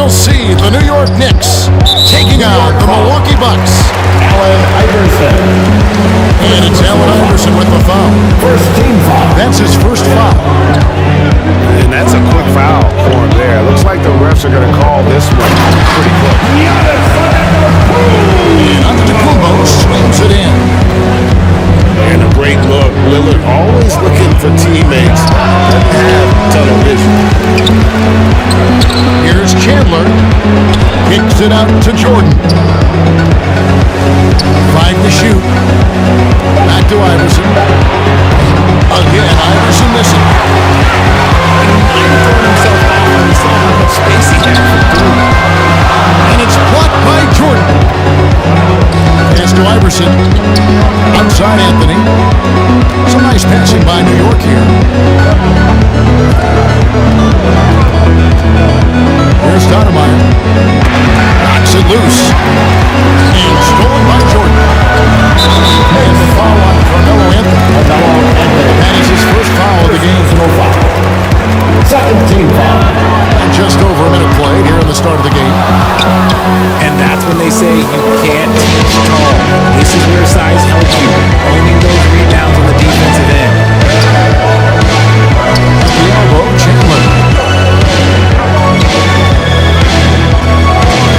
We'll see the New York Knicks taking out the Milwaukee Bucks. Allen Iverson. And it's Allen Iverson with the foul. First team foul. That's his first foul. And that's a quick foul for him there. Looks like the refs are going to call this one pretty quick. And Antetokounmpo swings it in. And a great look. Lillard always looking for teammates. Doesn't have tunnel vision. Here's Chandler. Kicks it out to Jordan. 5 to shoot. Back to Iverson. Again, Iverson missing. Throwing himself off when he saw how much space he had for three. And it's blocked by Jordan. Pass to Iverson. Outside Anthony. Some nice passing by New York here. Here's Stoudemire. Knocks it loose. And stolen by Jordan. And the foul on Carmelo Anthony. That is his first foul of the game. Second team foul. And just over a minute played here in the start of the game. And that's when they say you can't teach tall. This is where size helps you. Owning those rebounds on the defensive end. The elbow, Chandler.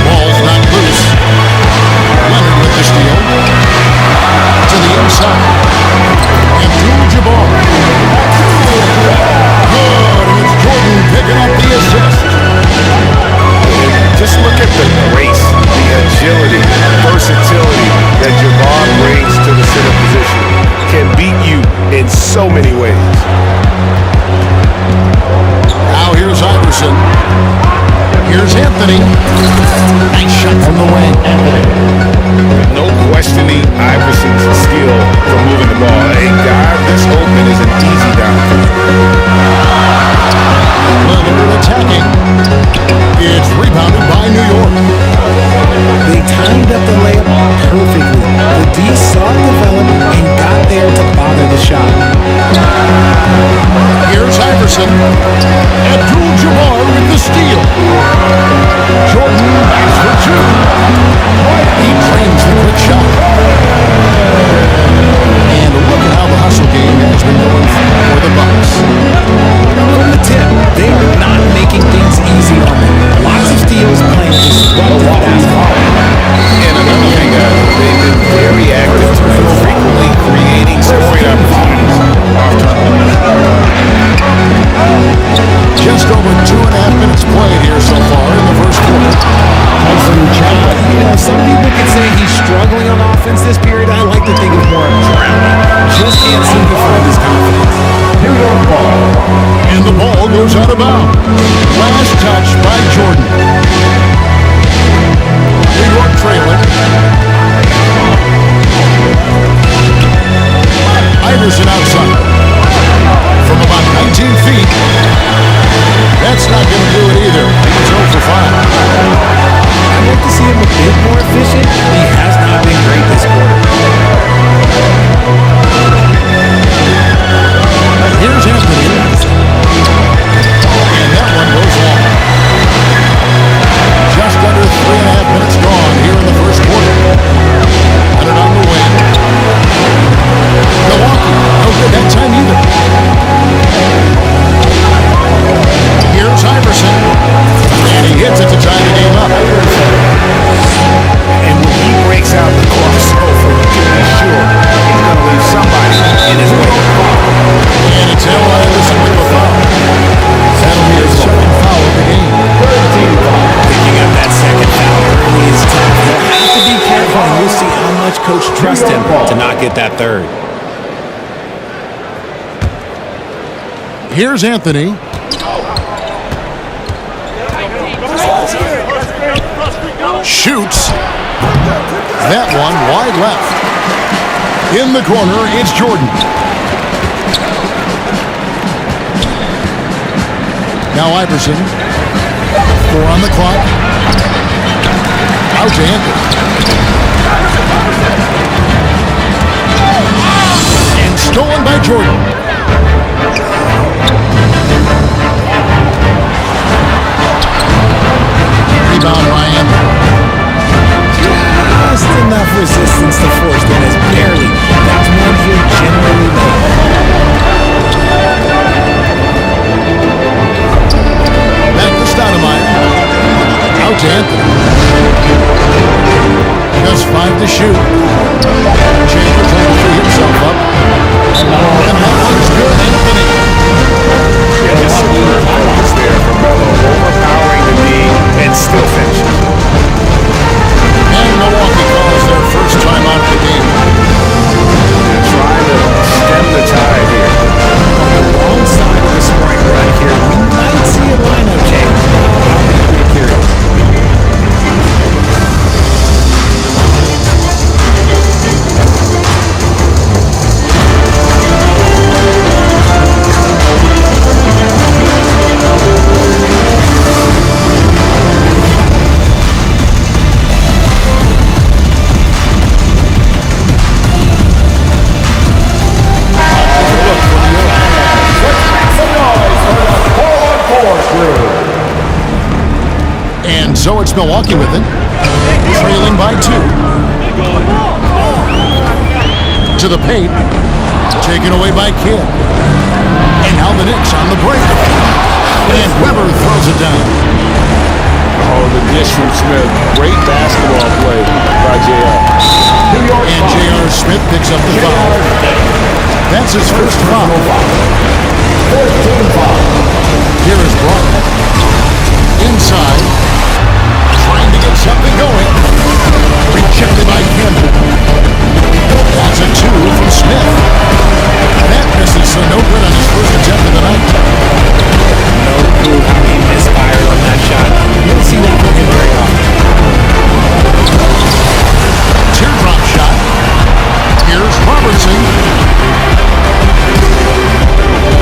Ball's not loose. Leonard with the steal. To the inside. Abdul-Jabbar. Good. And it's Jordan picking up the assist. Just look at the grace, the agility, versatility that Jabbar brings to the center position. Can beat you in so many ways. Now here's Iverson. Here's Anthony. Nice shot from the wing. No questioning Iverson's skill for moving the ball. A guy this open is an easy down for him. Lillard attacking. It's rebounded by New York. They timed up the layup perfectly. The D saw it develop and got there to bother the shot. Here's Iverson. Abdul-Jabbar with the steal. Jordan backs for two. He drains the quick shot. And look at how the hustle game has been going for the Bucks. From the tip, they are not making things easy on them. Lots of steals playing disruptive basketball. And another thing, they've been very active tonight, frequently creating scoring opportunities. Just over 2.5 minutes played here so far in the first quarter. You know, some people could say he's struggling on offense this period. I like to think of more of drowning. Just can't seem to find his confidence. New York ball. And the ball goes out of bounds. Last touch by Jordan. New York trailing. Iverson outside. From about 19 feet. That's not going to do it either. He's 0 for 5. I'd like to see him a bit more efficient. He has not been great this quarter. Here's Anthony. And that one goes long. Just under 3.5 minutes gone here in the first quarter. Got it on the wing. Milwaukee, no good that time either. Here's Iverson. And he hits it to tie the game up. And when he breaks out the crossover, you can be sure he's going to leave somebody in his way. And it's Allen Iverson with the foul. That'll be his second foul of the game. Picking up that second foul early is tough. He'll have to be careful, and we'll see how much coach trusts him to not get that third. Here's Anthony. Shoots. That one wide left. In the corner, it's Jordan. Now Iverson. 4 on the clock. Out to Anthony. And stolen by Jordan. to Anthony. Just 5 to shoot. Chamber trying to free himself up. And that one's good, Anthony. Yeah, just superb focus there from Melo, overpowering the D and still finishing. And Milwaukee calls their first time out of the game. They're trying to stem the tide here. On the wrong side of the scoring run here, we might see a lineup change. I'll be pretty curious. And so it's Milwaukee with it, trailing by 2. To the paint, taken away by Kidd. And now the Knicks on the break. And Weber throws it down. Oh, the dish from Smith. Great basketball play by J.R. And J.R. Smith picks up the foul. That's his first foul. 14 foul. Here is Bryant. Inside. Trying to get something going. Rejected by Campbell. That's a 2 from Smith. That misses, so no good on his first attempt of the night. No clue how he misfired on that shot. You don't see that from him very often. Teardrop shot. Here's Robertson.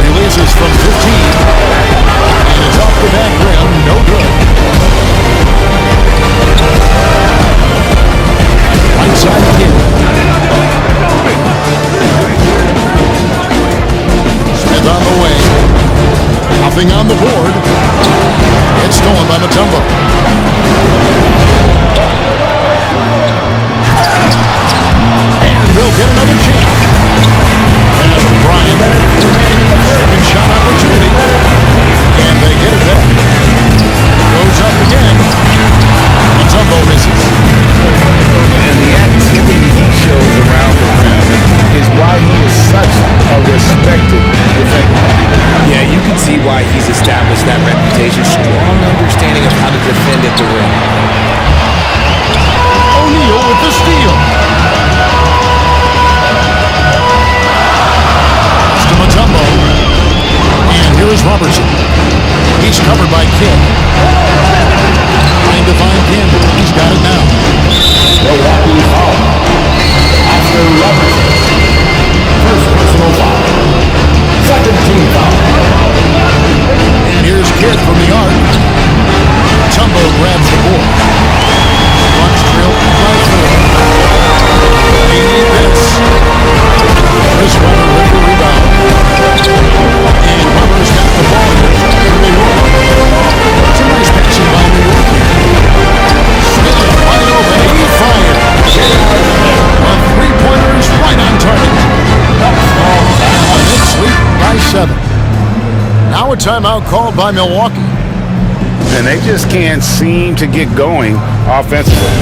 Releases from 15. And it's off the back rim. No good. Right side Kidd. Smith on the way. Nothing on the board. It's stolen by Mutombo. And they'll get another chance. As Bryant. Second shot opportunity. And they get it back. Goes up again. Mutombo misses. And the activity he shows around the rim is why he is such a respected defender. Yeah, you can see why he's established that reputation. Strong understanding of how to defend at the rim. O'Neal with the steal. It's to Mutombo. And here is Robertson. He's covered by Kidd. Trying to find Campbell. He's got it now. Milwaukee foul. After Robertson. First personal foul. Second team foul. And here's Kidd from the arc. Mutombo grabs the board. Bucks trail by 4. They need this. Chris Weber with the rebound. And Weber's got the ball here for New York. It's a nice passing by New York. Smith wide open. He fired. A three-pointer is right on target. And Knicks lead by 7. Now a timeout called by Milwaukee. And they just can't seem to get going offensively.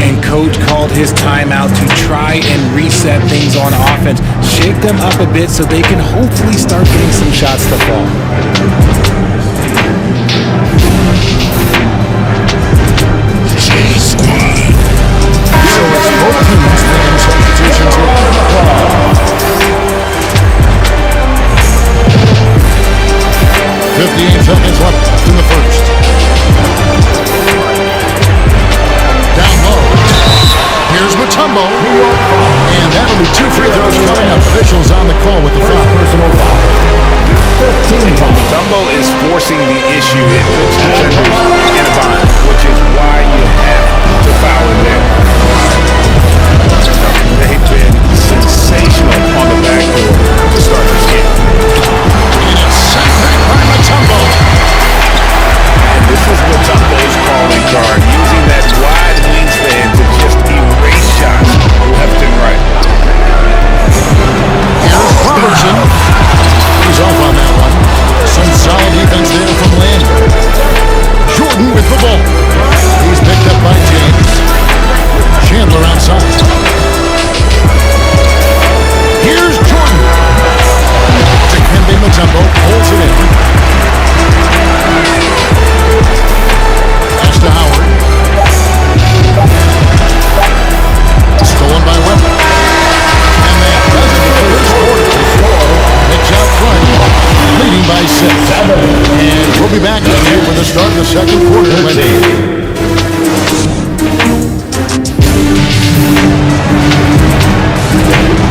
And coach called his timeout to try and reset things on offense. Shake them up a bit so they can hopefully start getting some shots to fall. So it's both teams making substitutions here. 58 seconds left in the first. Down low. Here's Mutombo. And that'll be 2 free throws coming up. Officials on the call with the foul. Personal foul. 15 foul. Dumbo is forcing the issue. It puts defenders in a bind, which is why you have to foul him there. They've been sensational on the backboard to start this game. And it's sent back by Mutombo. And this is Mutombo's calling card, using that wide wingspan to just erase shots left and right. Here's Robertson. He's off on that one. Some solid defense there from Landy. the start of the second quarter.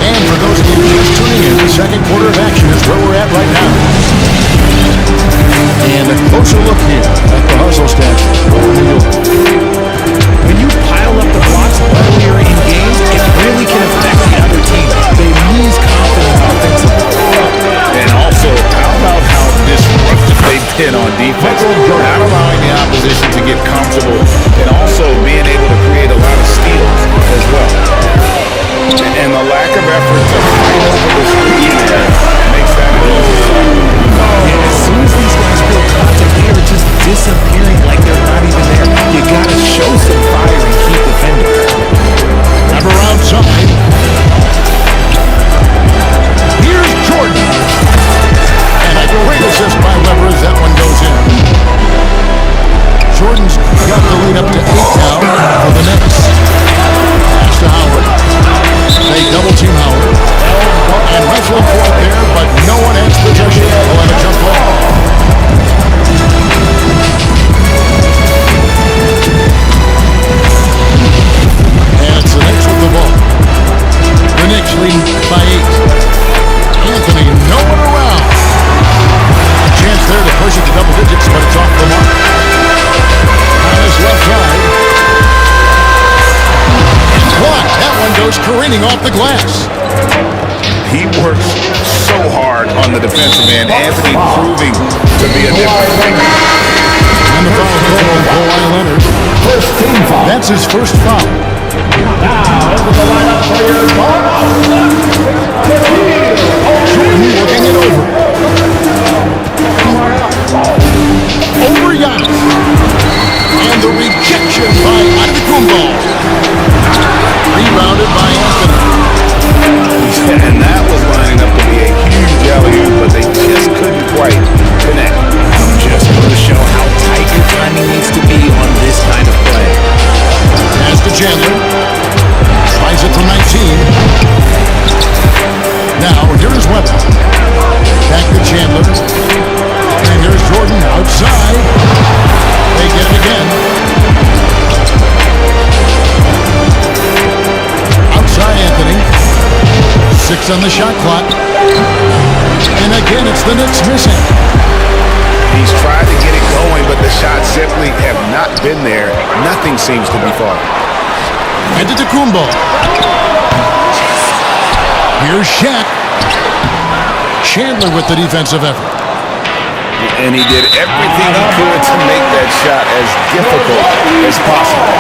And for those of you just tuning in, the second quarter of action is where we're at right now. And a closer look here at the hustle stats for New York. When you pile up the blocks earlier in games, it really can affect the other team. They lose confidence offensively. And also, how about how disruptive they've been on defense? Not allowing the opposition to get comfortable and also being able to create a lot of steals as well. And the lack of effort to fight over the screen there makes that an easy shot. And as soon as these guys feel contact, they are just disappearing like they're not even there. You gotta show some fire and keep defending. Grabber outside. Here's Jordan. And a great assist by Weber as that one goes in. Jordan's got the lead up to 8 now for the Knicks. Pass to Howard. They double team Howard. And wrestling for it there, but no one has possession. They'll have a jump ball. And it's the Knicks with the ball. The Knicks lead by 8. Anthony, no one around. A chance there to push it to double digits, but it's off the mark. On his left side. It's blocked. That one goes careening off the glass. He works so hard on the defensive end. Anthony proving to be a difference maker. And the foul call on Kawhi Leonard. First team foul. That's his first foul. Now into the lineup for your Jordan looking it over. Over Giannis. And the rejection by Antetokounmpo. Rebounded by Anthony. And that was lining up to be a huge alley-oop, but they just couldn't quite connect. Just going to show how tight your timing needs to be on this kind of play. Pass to Chandler. Tries it from 19. Now, here is Weber. Back to Chandler. And here's Jordan outside. They get it again. Outside Anthony. 6 on the shot clock. And again, it's the Knicks missing. He's tried to get it going, but the shots simply have not been there. Nothing seems to be falling. Antetokounmpo. Here's Shaq. Chandler with the defensive effort. And he did everything he could to make that shot as difficult as possible.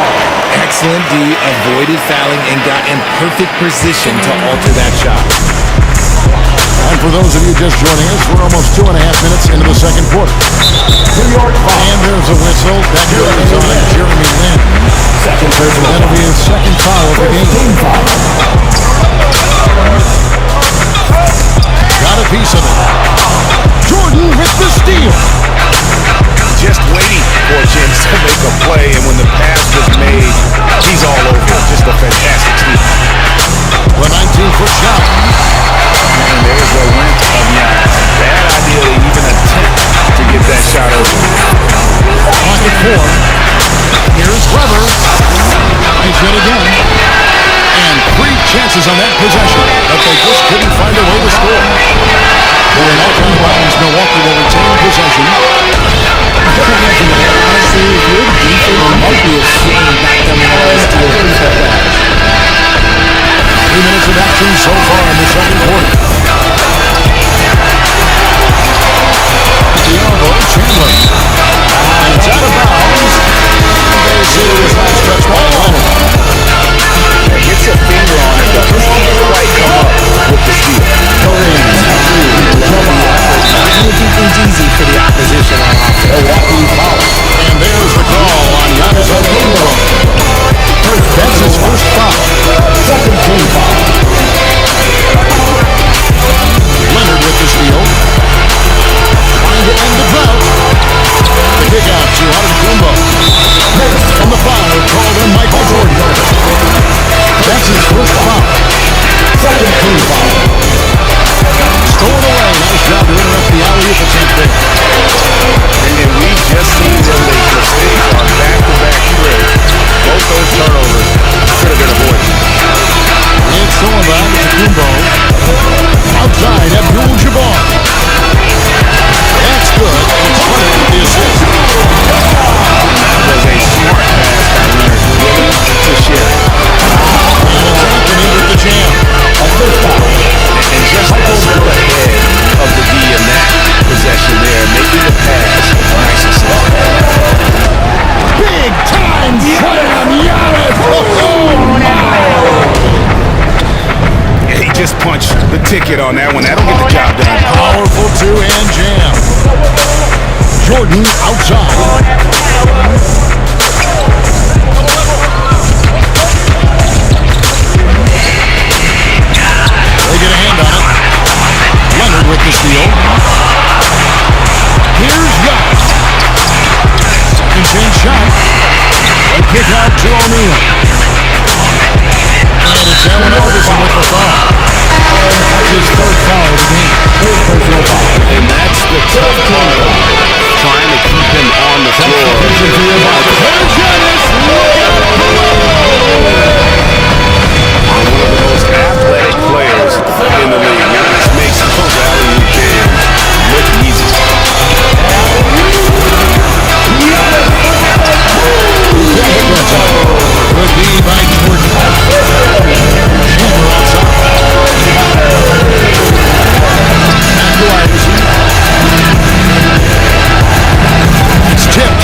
Excellent D, avoided fouling and got in perfect position to alter that shot. And for those of you just joining us, we're almost 2.5 minutes into the second quarter. New York foul. And there's a whistle. That goes on Jeremy Lin. Second personal. That'll be his second foul of the game. Team foul. Got a piece of it. Jordan with the steal. Just waiting for a chance to make a play, and when the pass was made, he's all over it. Just a fantastic steal. The 19-foot shot. And there's a length of Giannis. Bad idea to even attempt to get that shot over. Pocket 4. Here's Weber. Nice hit again. And 3 chances on that possession, but they just couldn't find a way to score. Well, in all kind of rounds, Milwaukee will retain possession. Honestly, if you're the defense, you might be ashamed not coming out of this deal. 3 minutes of action so far in the second quarter. The elbow, Chandler. It's out of bounds. They say it was last touch by Leonard. It gets a finger on it, but he can't quite come up with the steal. Making things easy for the opposition on ticket on that one. That'll get the job done. Powerful two-hand jam. Jordan outside. They get a hand on it. Leonard with the steal. Here's Giannis. Second chance shot. A kick out to O'Neal. And it's Allen Iverson with the foul. That's his third foul of the game. Third personal foul. And that's the tough part. Trying to keep him on the floor. There's Giannis. One of the most athletic players in the league. Giannis makes those alley-oop jams look easy. Would be by Jordan. Chandler outside. Back to Iverson. It's tipped.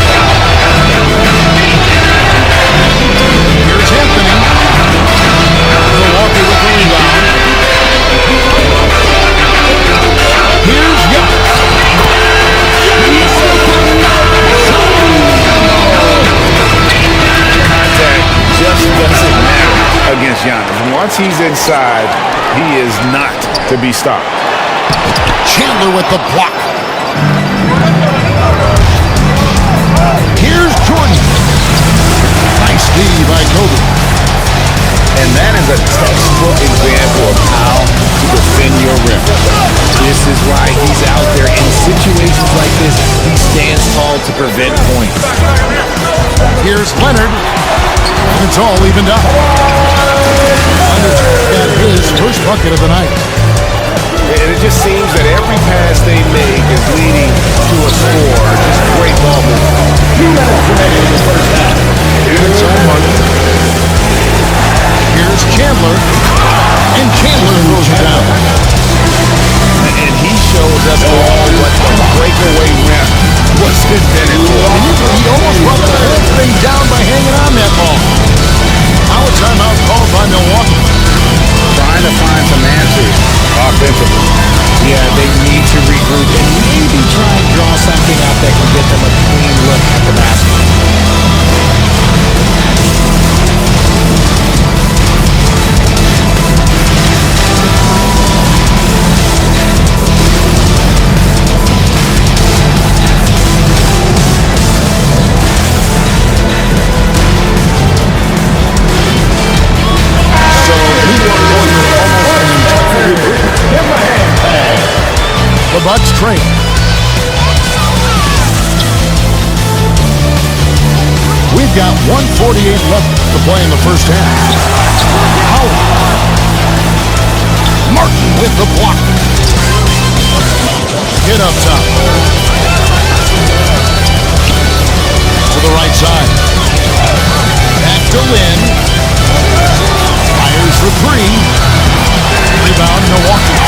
Here's Anthony. Milwaukee with the rebound. Here's Giannis. Just doesn't matter against Giannis. Once he's inside, he is not to be stopped. Chandler with the block. Here's Jordan. Nice D by Kobe. And that is a textbook example of how to defend your rim. This is why he's out there in situations like this. He stands tall to prevent points. Here's Leonard. And it's all evened up. Leonard's got his first bucket of the night. And it just seems that every pass they make is leading to a score. Just great ball movement. 2 minutes remaining in the first half. Here's Martin. Here's Chandler. And Chandler throws it down. And he shows us all what the breakaway rim was intended for. He almost brought the whole thing down by hanging on that ball. Now a timeout called by Milwaukee. Trying to find some answers offensively. Yeah, they need to regroup and maybe try and draw something out that can get them a clean look at the basket. The Bucks trail. We've got 1:48 left to play in the first half. Howard. Martin with the block. Get up top. To the right side. Back to Lynn. Fires for three. Rebound, Milwaukee.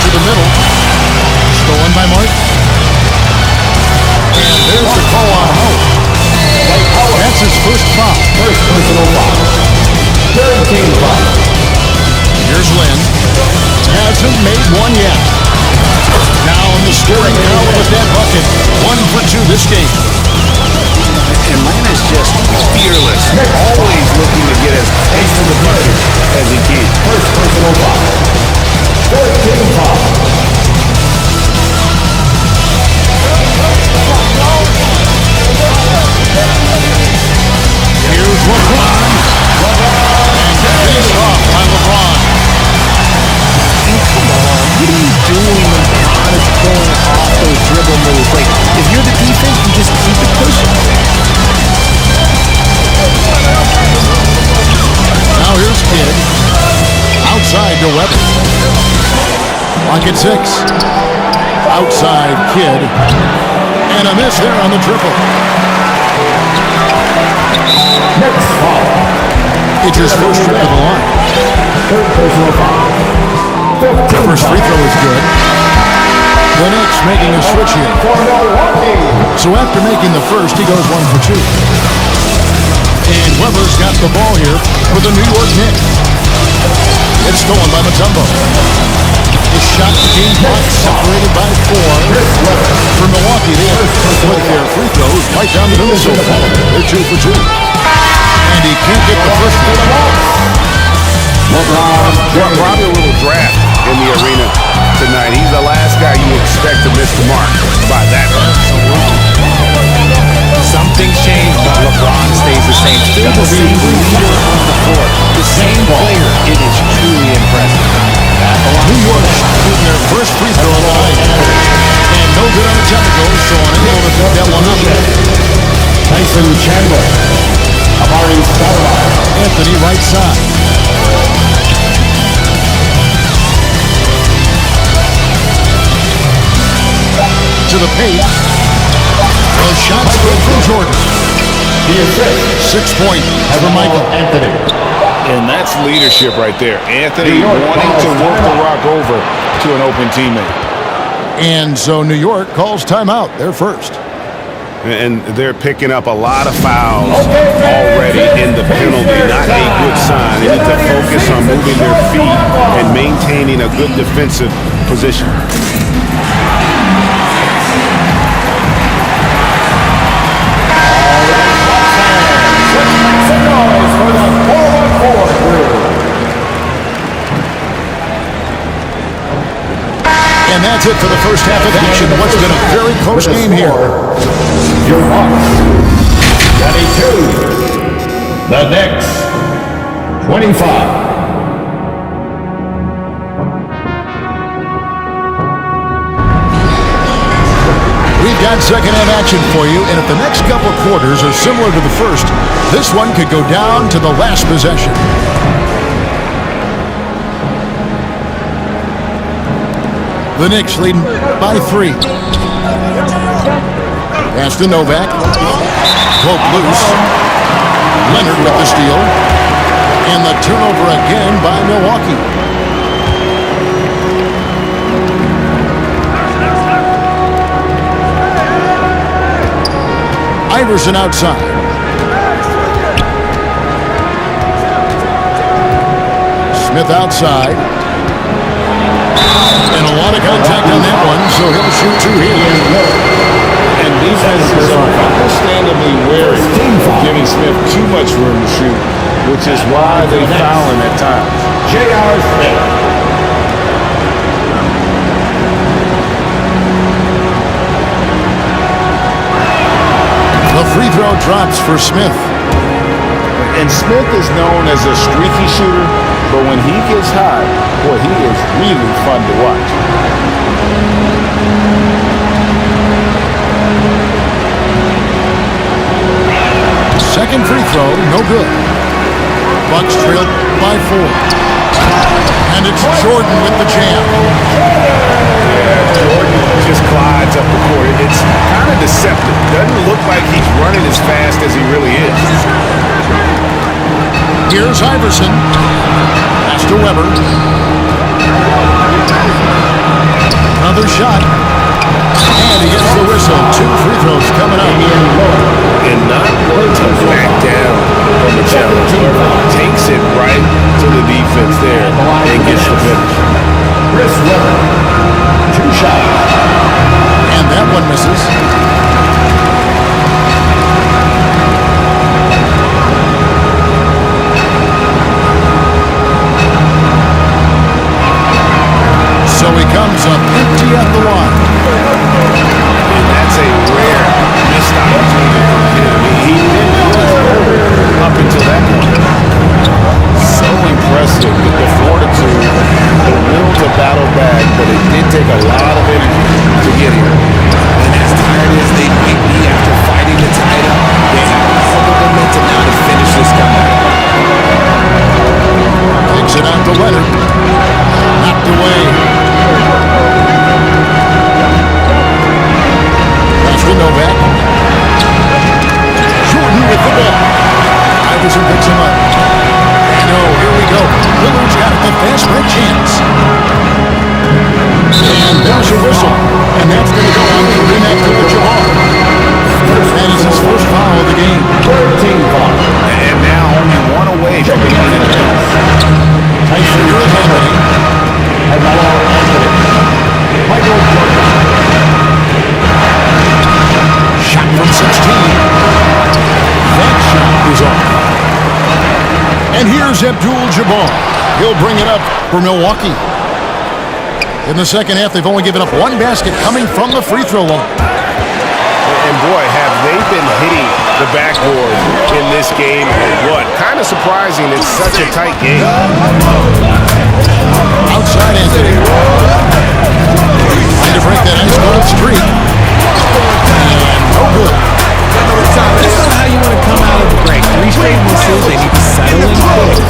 To the middle. Stolen by Martin. And there's the call on Howard. That's his first foul. First personal foul. Third team foul. Here's Lynn. Hasn't made one yet. Now in the scoring column with that bucket. 1 for 2 this game. Atlanta's just fearless. Always looking to get as close to the bucket as he can. First personal foul. Fourth team foul. Here's LeBron. And finished off by LeBron. Come on, what are you doing when LeBron is pulling off those dribble moves? Like, if you're the defense, you just keep it pushing. Now here's Kidd. Outside to Webber. Lock at 6. Outside Kidd. And a miss there on the triple. Next foul. It's his first trip to the line. Third personal foul. Fifth team First free foul. throw is good. The Knicks making a switch here. For Milwaukee. So after making the first, he goes 1 for 2. And Webber's got the ball here for the New York Knicks. It's stolen by Mutombo. His shot game clock separated by 4. For Milwaukee, they have put their free throws right down the middle so far. They're 2 for 2. And he can't get the first one. Probably a little draft in the arena tonight. He's the last guy you expect to miss the mark by that much. Something's changed, but LeBron stays the same. Still the same leader on the floor. The same player. It is truly impressive. New York shooting their first free throw of the night. And no good on the technicals, so unable to pick that one up. Tyson Chandler. Amari Stoudemire. Anthony right side. To the paint. The shot's good from Jordan. The assist. 6-point for Michael. Anthony. And that's leadership right there. Anthony wanting to work the rock over to an open teammate. And so New York calls timeout. They're first. And they're picking up a lot of fouls already in the penalty. Not a good sign. They need to focus on moving their feet and maintaining a good defensive position. And that's it for the first half of action. What's been a very close game here. Your Bucks, 22. The Knicks, 25. We've got second half action for you, and if the next couple quarters are similar to the first, this one could go down to the last possession. The Knicks leading by 3. Pass to Novak. Poke loose. Leonard with the steal. And the turnover again by Milwaukee. Iverson outside. Smith outside. And a lot of contact on that one, so he'll shoot 2 here. And defenses are understandably wary of giving Smith too much room to shoot, which is why they foul him at times. J.R. Smith. The free throw drops for Smith. And Smith is known as a streaky shooter, but when he gets hot, boy, he is really fun to watch. Second free throw, no good. Bucks trailed by 4. And it's Jordan with the jam. Yeah, Jordan just glides up the court. It's kind of deceptive. Doesn't look like he's running as fast as he really is. Here's Iverson. Pass to Weber. Another shot. And he gets the whistle. 2 free throws coming up. And not going to back down on the challenge. Takes it right to the defense there and gets the finish. Chris Weber. 2 shots. And that one misses. So he comes up empty at the line. And that's a rare missed opportunity for him. He didn't really up until that point. So impressive with the fortitude, the will to battle back, but it did take a lot of energy to get here. And as tired as they might be after fighting to tie it up, they have all the momentum now to finish this comeback. Takes it out to Leonard. Knocked away. Pass to Novak. Jordan with the ball. Iverson picks him up. No, here we go. Lillard's got the fast break chance. And there's a whistle. And that's going to go out for Renak to the Jabbar. That is his first foul of the game. 13 foul. And now only one away from being in the is off. And here's Abdul-Jabbar. He'll bring it up for Milwaukee. In the second half, they've only given up one basket coming from the free throw line. And boy, have they been hitting the backboard in this game or what? Kind of surprising. It's such a tight game. Outside Anthony. Trying to break that ice cold streak. And no good. That's not how you want to come out of the break. 3 straight misses. They need to settle in quick.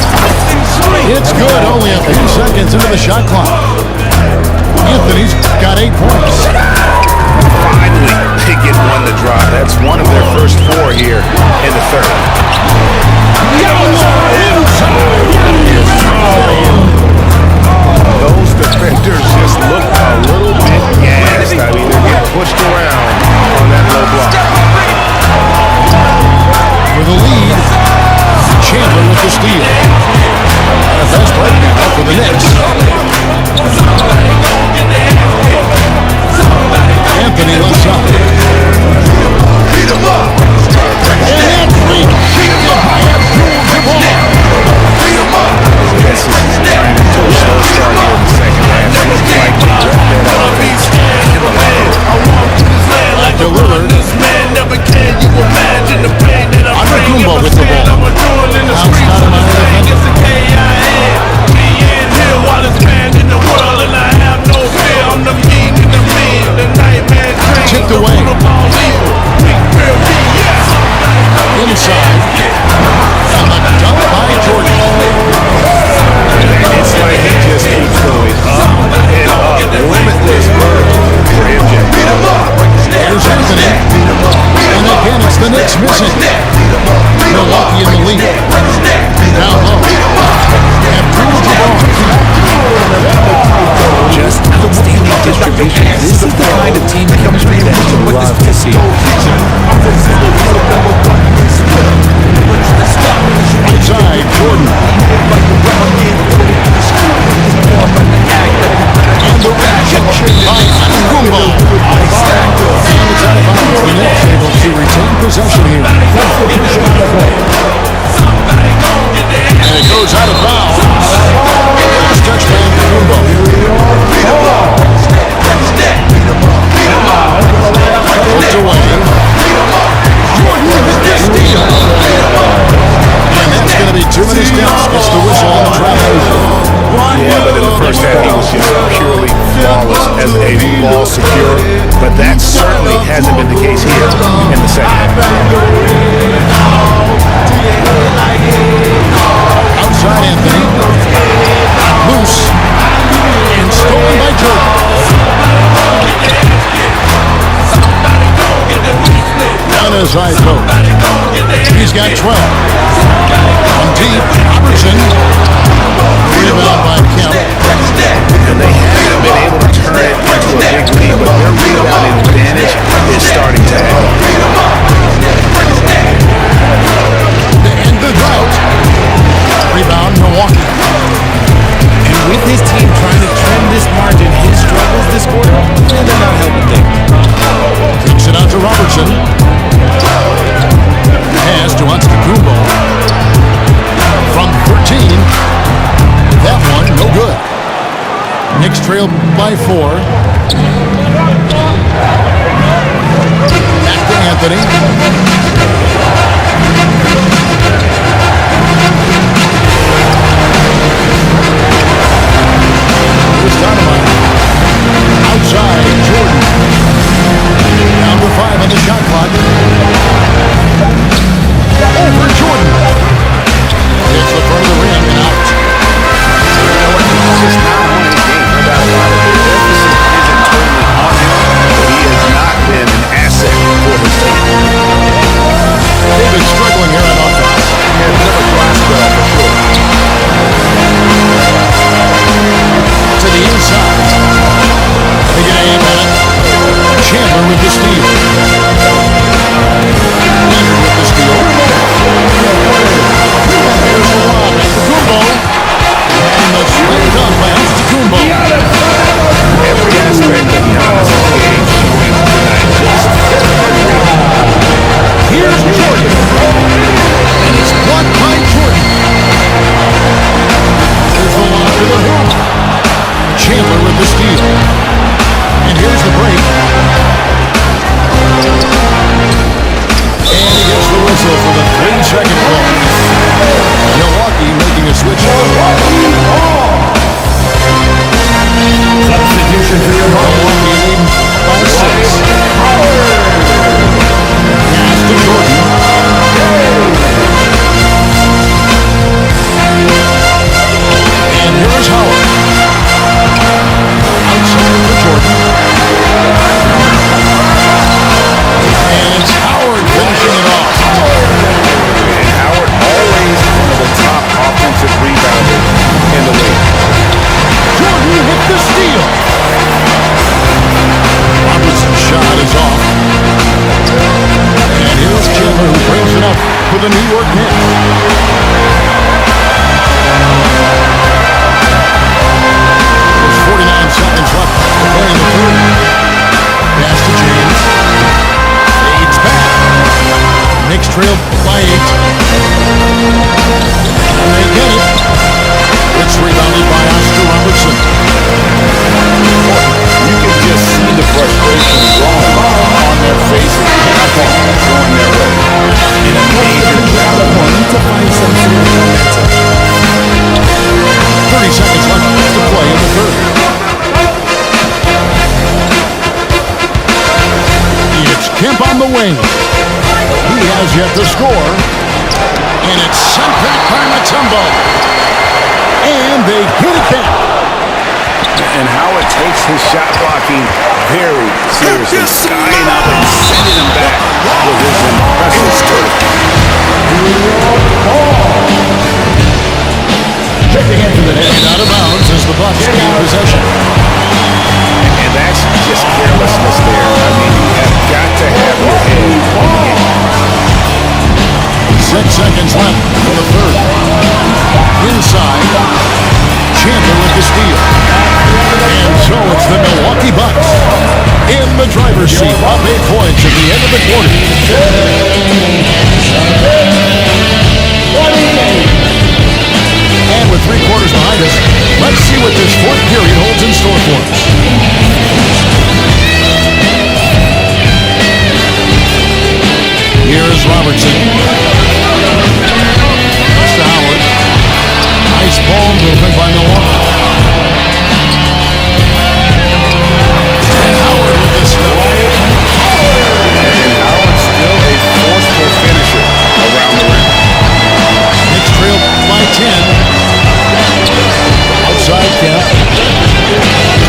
It's good. Only a few seconds into the shot clock. Anthony's got 8 points. Finally, they get one to drop. That's one of their first 4 here in the third. Those defenders just look a little bit gassed. I mean, they're getting pushed around on that low block. With a lead, Chandler with the steal. And a fast break now for the Knicks. Anthony left side. And that three by Abdul-Jabbar. This is trying to do a slow start here in the second half. Looks like they left that offense in the lane. To Lillard. Antetokounmpo with the ball. Bounce out of my tipped away. Inside. And the dunk by Jordan. It's like he just keeps going up and up. Limitless growth for MJ. Here's Anthony. And again, it's the Knicks missing. Milwaukee in the lead. Down low. Abdul-Jabbar. Just outstanding distribution. This is the kind of team chemistry that you love to see. Inside, Jordan. And the rejection by Antetokounmpo. And it's out of bounds. The Knicks able to retain possession here. And it goes out of bounds. Last touch by Antetokounmpo. Poked away. Jordan with the steal. And that's going to be 2 minutes down. Gets the whistle on the travel. Yeah, but in the first half, he was just purely flawless as a ball secure. But that certainly hasn't been the case here in the second half. Outside Anthony. Loose. And stolen by Jordan. On his right foot. He's got 12. On deep, Robertson. Rebound by Kemp. And they haven't been able to turn it into a big lead, but their rebounding advantage is starting to happen. To end the drought. Rebound, Milwaukee. And with his team trying to trim this margin, his struggles this quarter, they're not helping things. Kicks it out to Robertson. Pass to Antetokounmpo. From 13. That one, no good. Knicks trail by 4. Back to Anthony. Here's Donovan. Outside, Jordan. Down to 5 on the shot clock. Over Jordan. Hits the front of the ring and out. It's just not one of the games, no doubt about it. The emphasis isn't totally on him, but he has not been an asset for his team. trail by 8. And they get it. It's rebounded by Oscar Robertson. You can just see the frustration growing on their faces. Nothing going their way. In a major battle point to find some sort of momentum. 30 seconds left to play in the third. It's Kemp on the wing. He has yet to score. And it's sent back by Mutombo. And they hit it back. And how it takes his shot blocking very seriously. Skying up and sending him back with his impressive stroke. Checking into the net. Out of bounds as the Bucks gain possession. And that's just carelessness there. I mean, you have got to have your head on the game. 6 seconds left in the third. Inside, Chandler with the steal. And so it's the Milwaukee Bucks in the driver's seat, up 8 points at the end of the quarter. And with 3 quarters behind us, let's see what this fourth period holds in store for us. Here's Robertson. That's to Howard. Nice ball movement by Milwaukee. And Howard with the step. And Howard's still a forceful finisher around the rim. Knicks trail by 10. Outside Kemp.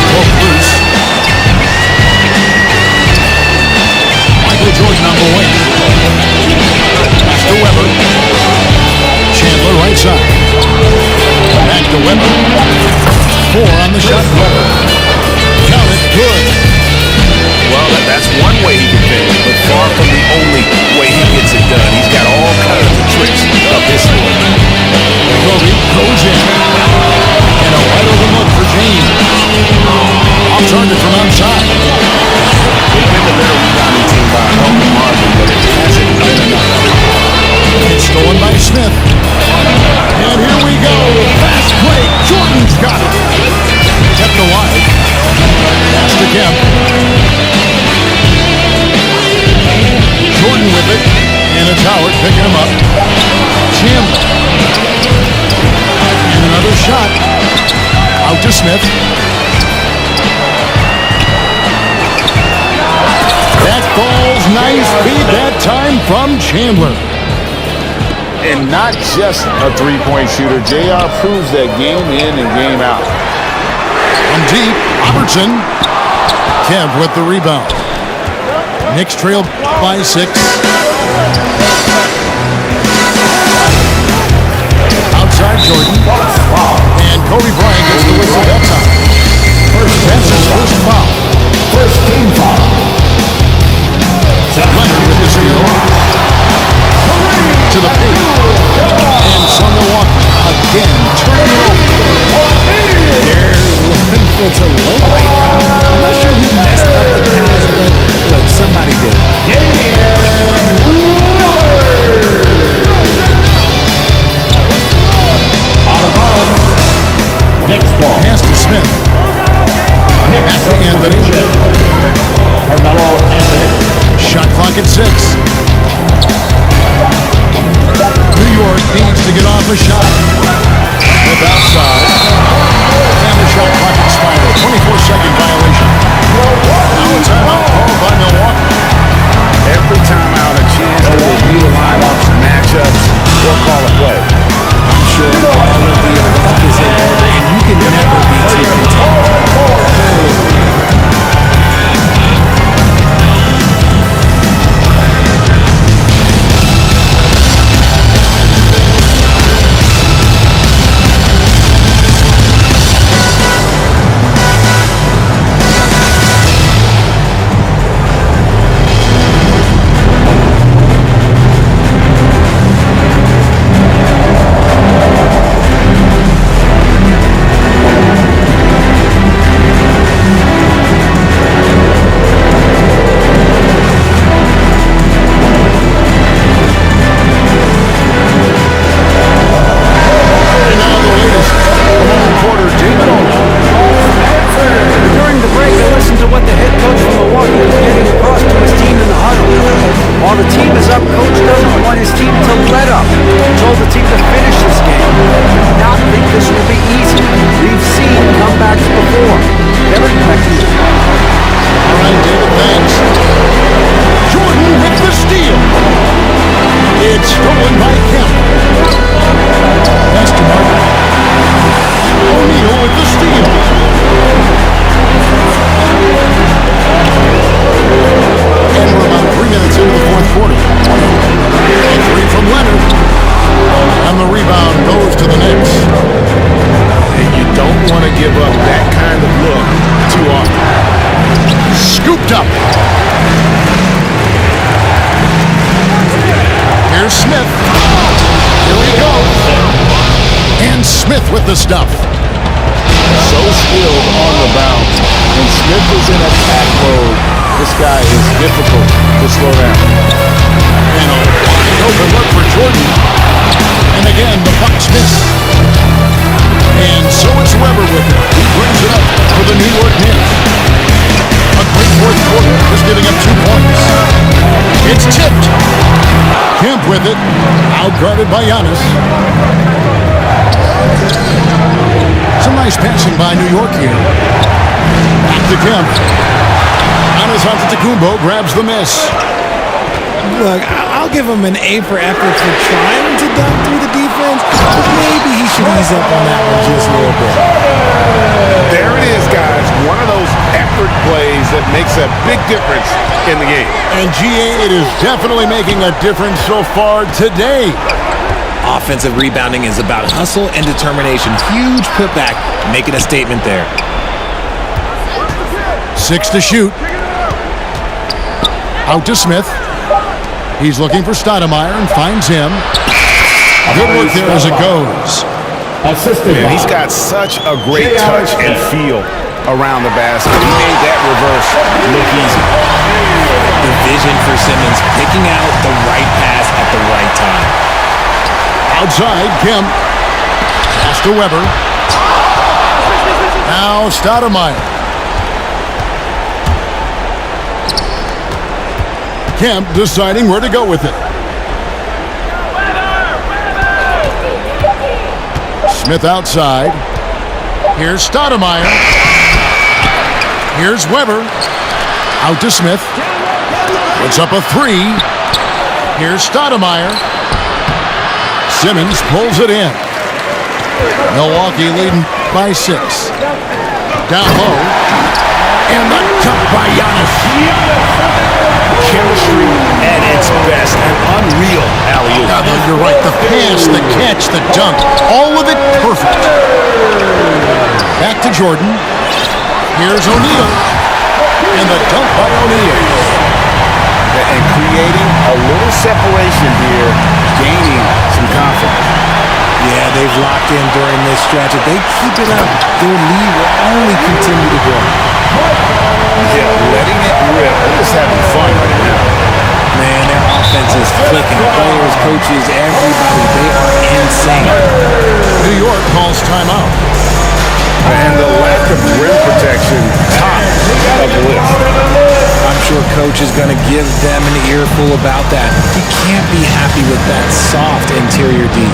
Broke loose. Michael Jordan on the wing. Pass to Weber. Chandler right side. Back to Weber. 4 on the shot clock. Count it, good. Well, that's one way he can finish, but far from the only way he gets it done. He's got all kinds of tricks up his sleeve. Kobe goes in. And a wide open look for James. Off target from outside. They've been the better rebounding team by a healthy margin, but it hasn't been enough. It's stolen by Smith. And here we go. Fast break. Jordan's got it. Kept alive. Pass to Kemp. Jordan with it. And it's Howard picking him up. Chandler. And another shot. Out to Smith. That ball's nice. Feed that time from Chandler. And not just a three-point shooter. JR proves that game in and game out. From deep, Robertson. Kemp with the rebound. Knicks trail by 6. Outside Jordan. And Kobe Bryant gets the whistle that time. That's his first foul. First team foul. Leonard with the steal. To the paint. And so Milwaukee again turning it over. There's one filter low right now. I'm not sure who messed up the pass, but look, somebody did. Next ball. Pass to Smith. Back to Anthony. Carmelo Anthony. Shot clock at 6. New York needs to get off a shot. With outside. And the shot clock expired. 24-second violation. Now a timeout called by Milwaukee. Every timeout, a chance to review lineups, matchups, or call a play. I'm sure all of the above is in order, and you can never be too content. Smith. Here he goes. And Smith with the stuff. So skilled on the bounce. When Smith is in attack mode, this guy is difficult to slow down. And a wide open look for Jordan. And again, the Bucks miss. And so it's Weber with it. He brings it up for the New York Knicks. A great fourth quarter, just giving up 2 points. It's tipped. Kemp with it. Outguarded by Giannis. Some nice passing by New York here. Back to Kemp. Giannis Antetokounmpo grabs the miss. Look, I'll give him an A for effort for trying to dunk through the defense, but maybe he should ease up on that one just a little bit. There it is, guys. One of those effort plays that makes a big difference in the game. And GA, it is definitely making a difference so far today. Offensive rebounding is about hustle and determination. Huge putback, making a statement there. 6 to shoot. Out to Smith. He's looking for Stoudemire and finds him. Good work there as it goes. Man, he's got such a great touch and feel around the basket. He made that reverse look easy. The vision for Simmons, picking out the right pass at the right time. Outside, Kemp. Pass to Weber. Now Stoudemire. Kemp deciding where to go with it. Smith outside. Here's Stoudemire. Here's Weber. Out to Smith. Puts up a 3. Here's Stoudemire. Simmons pulls it in. Milwaukee leading by 6. Down low. And the cut by Giannis. Chemistry at its best. An unreal alley-oop. Yeah, you're right. The pass, the catch, the dunk. All of it perfect. Back to Jordan. Here's O'Neal. And the dunk by O'Neal. And creating a little separation here, gaining some confidence. Yeah, they've locked in during this stretch. If they keep it up, their lead will only continue to grow. Yeah, letting it rip. They're just having fun right now. Man, their offense is clicking. Players, coaches, everybody, they are insane. New York calls timeout. And the lack of rim protection, top of the list. I'm sure coach is going to give them an earful about that. He can't be happy with that soft interior D.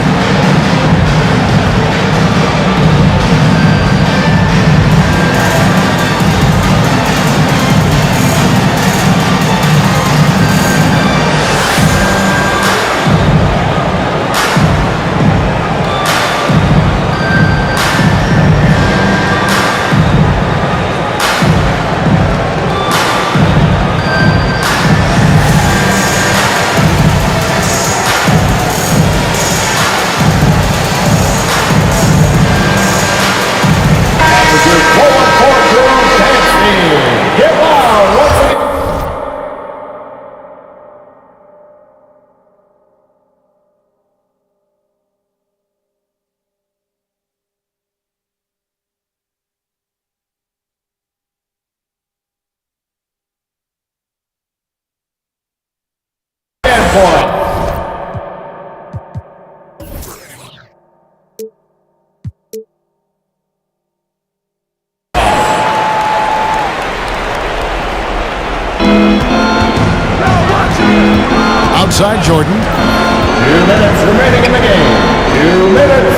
Outside Jordan. 2 minutes remaining in the game. 2 minutes.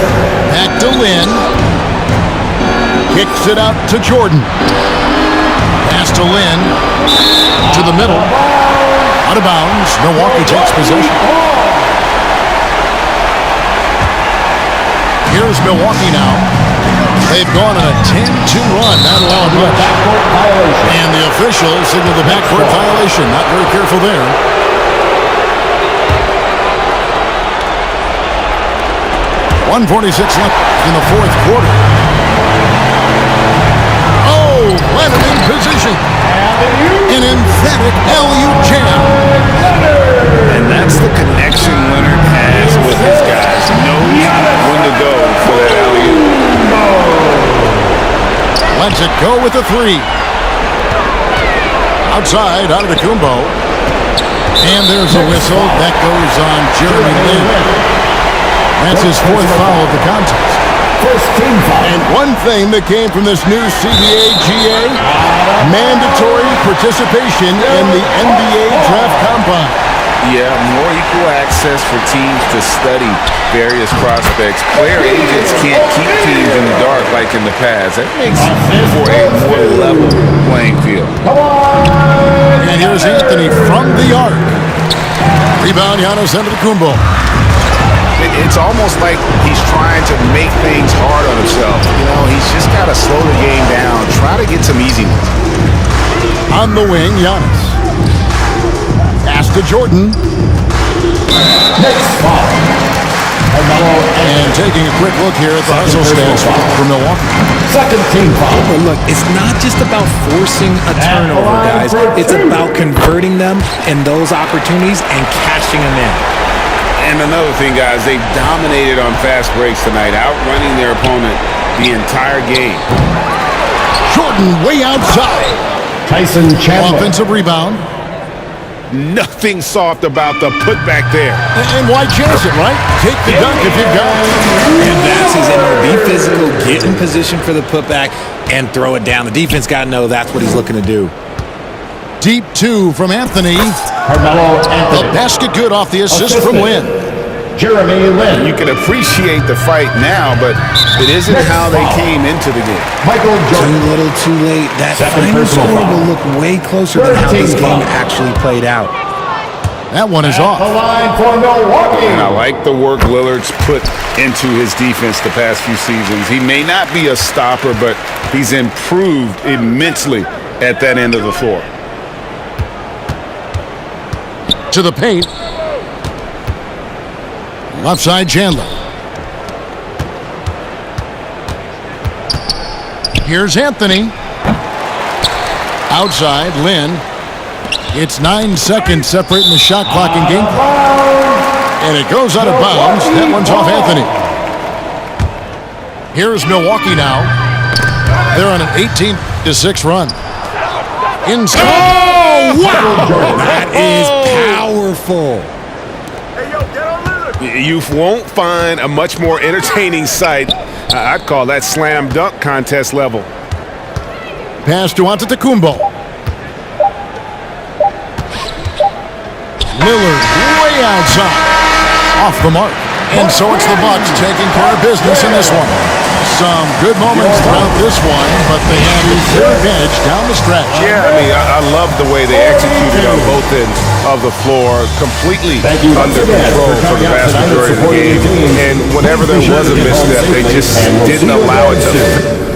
Back to Lynn. Kicks it out to Jordan. Pass to Lynn. To the middle. Out of bounds. Milwaukee takes possession. Here's Milwaukee now. They've gone on a 10-2 run. Not allowing much. And the officials signal the backcourt violation. Not very careful there. 1:46 left in the fourth quarter. Oh, Leonard in position. An emphatic LU jam. And that's the connection, Leonard. go with the three. Outside, out of the Kumbo. And there's a whistle. That goes on Jeremy Lin. That's his fourth foul of the contest. First team foul. And one thing that came from this new CBA GA, mandatory participation in the NBA draft combine. Yeah, more equal access for teams to study various prospects. Player agents can't keep teams in the dark like in the past. That makes for a more level playing field. And here's Anthony from the arc. Rebound, Giannis Antetokounmpo. It's almost like he's trying to make things hard on himself. You know, he's just got to slow the game down, try to get some easiness. On the wing, Giannis. Pass to Jordan. Knicks foul. And taking a quick look here at the hustle stats for Milwaukee. Second team foul. But look, it's not just about forcing a turnover, guys. It's about converting them in those opportunities and cashing them in. And another thing, guys, they dominated on fast breaks tonight, outrunning their opponent the entire game. Jordan way outside. Tyson Chandler. Offensive rebound. Nothing soft about the putback there. And why chance it, right? Take the dunk if you've got it. And that's his MO. Be physical, get in position for the putback, and throw it down. The defense got to know that's what he's looking to do. Deep two from Anthony. Carmelo The Anthony. basket good off the assist from Lin. Jeremy Lin. You can appreciate the fight now, but it isn't how they came into the game. Michael Too Jordan. little, too late. That Second final personal score foul. will look way closer than how this 13th game foul. actually played out. That one is The off. line for Milwaukee. And I like the work Lillard's put into his defense the past few seasons. He may not be a stopper, but he's improved immensely at that end of the floor. To the paint. Left side, Chandler. Here's Anthony. Outside, Lin. It's 9 seconds separating the shot clock and game clock. And it goes out of bounds. That one's off Anthony. Here's Milwaukee now. They're on an 18-6 run. Inside. Oh, wow! That is powerful. You won't find a much more entertaining sight. I'd call that slam dunk contest level. Pass to Antetokounmpo. Lillard way outside. Off the mark. And so it's the Bucks taking care of business in this one. Some good moments throughout this one, but they have a clear advantage down the stretch. Yeah, I mean, I love the way they executed on both ends of the floor, completely under control for the vast majority of the game. And whenever there was a misstep, they just didn't allow it to.